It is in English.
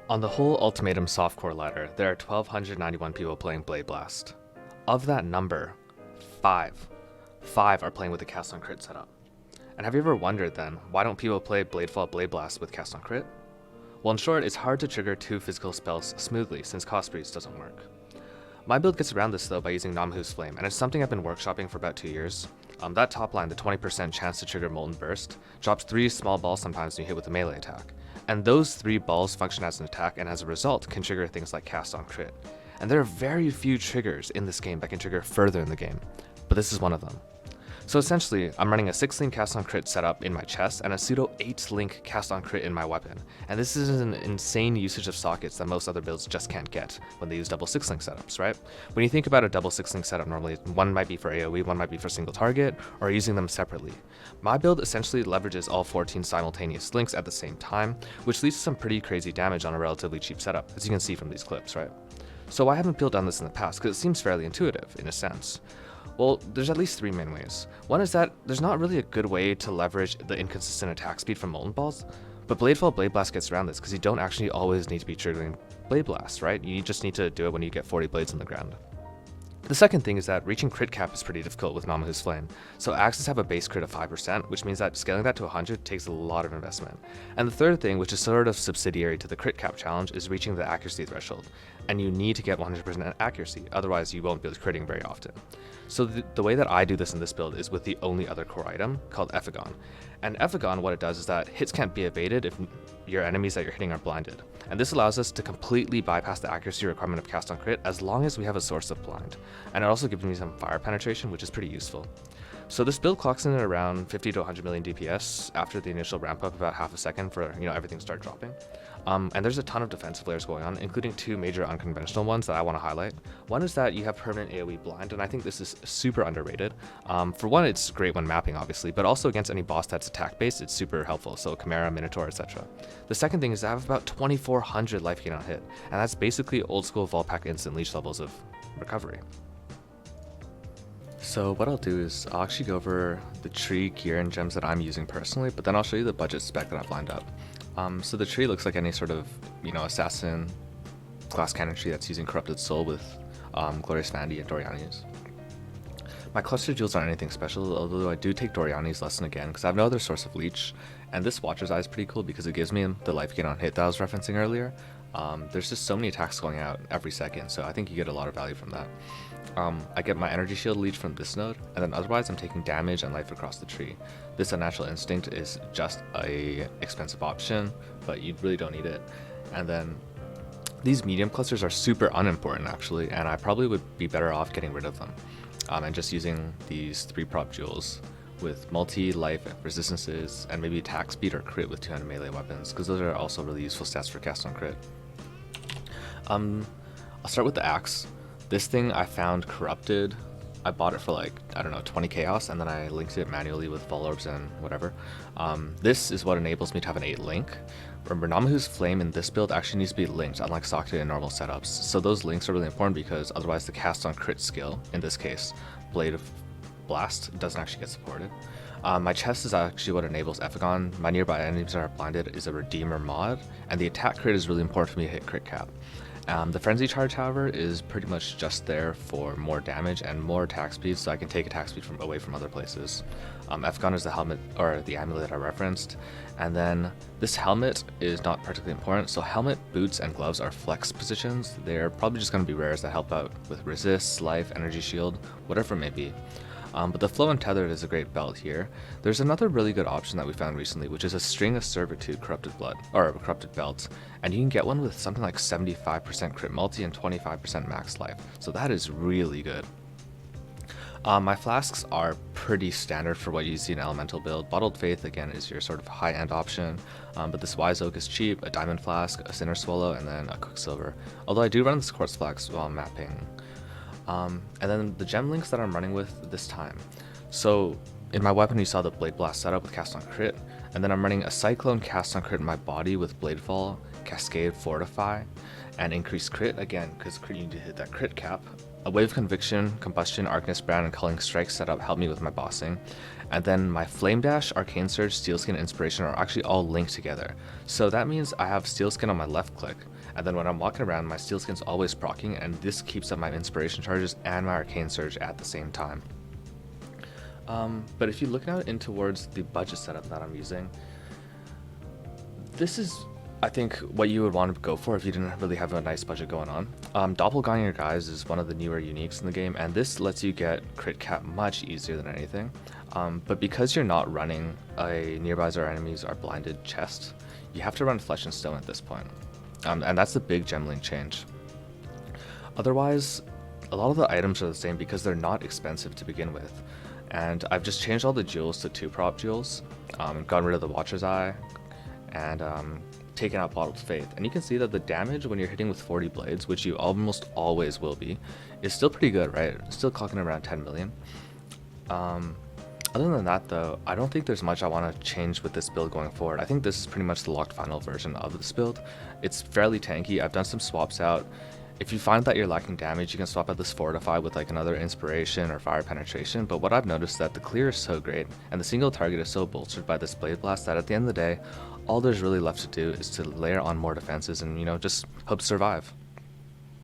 On the whole Ultimatum softcore ladder, there are 1,291 people playing Blade Blast. Of that number, 5 are playing with the cast on crit setup. And have you ever wondered then, why don't people play Bladefall Blade Blast with cast on crit? Well, in short, it's hard to trigger 2 physical spells smoothly since cost breeze doesn't work. My build gets around this though by using Ngamahu's Flame, and it's something I've been workshopping for about 2 years. That top line, the 20% chance to trigger Molten Burst, drops 3 small balls sometimes when you hit with a melee attack. And those 3 balls function as an attack and as a result can trigger things like cast on crit. And there are very few triggers in this game that can trigger further in the game, but this is one of them. So essentially, I'm running a 6-link cast on crit setup in my chest and a pseudo 8-link cast on crit in my weapon. And this is an insane usage of sockets that most other builds just can't get when they use double 6-link setups, right? When you think about a double 6-link setup, normally one might be for AoE, one might be for single target, or using them separately. My build essentially leverages all 14 simultaneous links at the same time, which leads to some pretty crazy damage on a relatively cheap setup, as you can see from these clips, right? So why haven't people done this in the past? Because it seems fairly intuitive, in a sense. Well, there's at least 3 main ways. One is that there's not really a good way to leverage the inconsistent attack speed from Molten Balls, but Bladefall Blade Blast gets around this because you don't actually always need to be triggering Blade Blast, right? You just need to do it when you get 40 blades on the ground. The second thing is that reaching crit cap is pretty difficult with Ngamahu's Flame. So axes have a base crit of 5%, which means that scaling that to 100 takes a lot of investment. And the third thing, which is sort of subsidiary to the crit cap challenge, is reaching the accuracy threshold. And you need to get 100% accuracy, otherwise you won't be critting very often. So the way that I do this in this build is with the only other core item called Ephagon. And Ephagon, what it does is that hits can't be evaded if your enemies that you're hitting are blinded. And this allows us to completely bypass the accuracy requirement of cast on crit as long as we have a source of blind. And it also gives me some fire penetration, which is pretty useful. So this build clocks in at around 50 to 100 million DPS after the initial ramp up about half a second for everything to start dropping. And there's a ton of defensive layers going on, including 2 major unconventional ones that I want to highlight. One is that you have permanent AoE blind, and I think this is super underrated. For one, it's great when mapping, obviously, but also against any boss that's attack based, it's super helpful. So Chimera, Minotaur, etc. The second thing is I have about 2400 life gain on hit, and that's basically old school Volpack instant leech levels of recovery. So what I'll do is I'll actually go over the tree, gear, and gems that I'm using personally, but then I'll show you the budget spec that I've lined up. So the tree looks like any sort of, assassin glass cannon tree that's using Corrupted Soul with Glorious Vanity and Doriani's. My cluster jewels aren't anything special, although I do take Doriani's lesson again because I have no other source of leech. And this Watcher's Eye is pretty cool because it gives me the life gain on hit that I was referencing earlier. There's just so many attacks going out every second, so I think you get a lot of value from that. I get my energy shield leech from this node, and then otherwise I'm taking damage and life across the tree. This Unnatural Instinct is just a expensive option, but you really don't need it. And then these medium clusters are super unimportant actually, and I probably would be better off getting rid of them. And just using these 3 prop jewels with multi-life resistances and maybe attack speed or crit with 200 melee weapons, because those are also really useful stats for cast on crit. I'll start with the axe. This thing I found corrupted. I bought it for like, 20 chaos, and then I linked it manually with Fall Orbs and whatever. This is what enables me to have an 8 link. Remember, Ngamahu's Flame in this build actually needs to be linked, unlike socketed in normal setups. So those links are really important because otherwise the cast on crit skill, in this case, Blade of Blast, doesn't actually get supported. My chest is actually what enables Ephagon. My nearby enemies that are blinded is a Redeemer mod, and the attack crit is really important for me to hit crit cap. The Frenzy Charge, however, is pretty much just there for more damage and more attack speed, so I can take attack speed away from other places. Ephagon is the helmet, or the amulet I referenced, and then this helmet is not particularly important, so helmet, boots, and gloves are flex positions. They're probably just going to be rares that help out with resist, life, energy shield, whatever it may be. But the Flow and Tethered is a great belt here. There's another really good option that we found recently, which is a String of Servitude Corrupted Belt, and you can get one with something like 75% crit multi and 25% max life, so that is really good. My flasks are pretty standard for what you see in Elemental build. Bottled Faith, again, is your sort of high-end option, but this Wise Oak is cheap, a Diamond Flask, a Sinner Swallow, and then a Quicksilver, although I do run this Quartz Flask while mapping. And then the gem links that I'm running with this time. So in my weapon you saw the Blade Blast setup with cast on crit, and then I'm running a Cyclone cast on crit in my body with Bladefall, Cascade, Fortify, and increased crit, again because you need to hit that crit cap. a Wave of Conviction, Combustion, Arcanist Brand, and Culling Strike setup help me with my bossing. And then my Flame Dash, Arcane Surge, Steel Skin, Inspiration are actually all linked together. So that means I have Steel Skin on my left click, and then when I'm walking around, my Steel Skin's always proccing, and this keeps up my Inspiration charges and my Arcane Surge at the same time. But if you look out in towards the budget setup that I'm using, this is, I think, what you would want to go for if you didn't really have a nice budget going on. Doppelganger Guise is one of the newer uniques in the game, and this lets you get crit cap much easier than anything. But because you're not running a nearby or enemies are blinded chest, you have to run Flesh and Stone at this point. And that's the big gemling change. Otherwise, a lot of the items are the same because they're not expensive to begin with. And I've just changed all the jewels to 2-prop jewels, gotten rid of the Watcher's Eye, and taken out Bottled Faith. And you can see that the damage when you're hitting with 40 blades, which you almost always will be, is still pretty good, right? Still clocking around 10 million. Other than that though, I don't think there's much I want to change with this build going forward. I think this is pretty much the locked final version of this build. It's fairly tanky. I've done some swaps out. If you find that you're lacking damage, you can swap out this Fortify with like another Inspiration or Fire Penetration, but what I've noticed is that the clear is so great, and the single target is so bolstered by this Blade Blast that at the end of the day, all there's really left to do is to layer on more defenses and, you know, just hope to survive.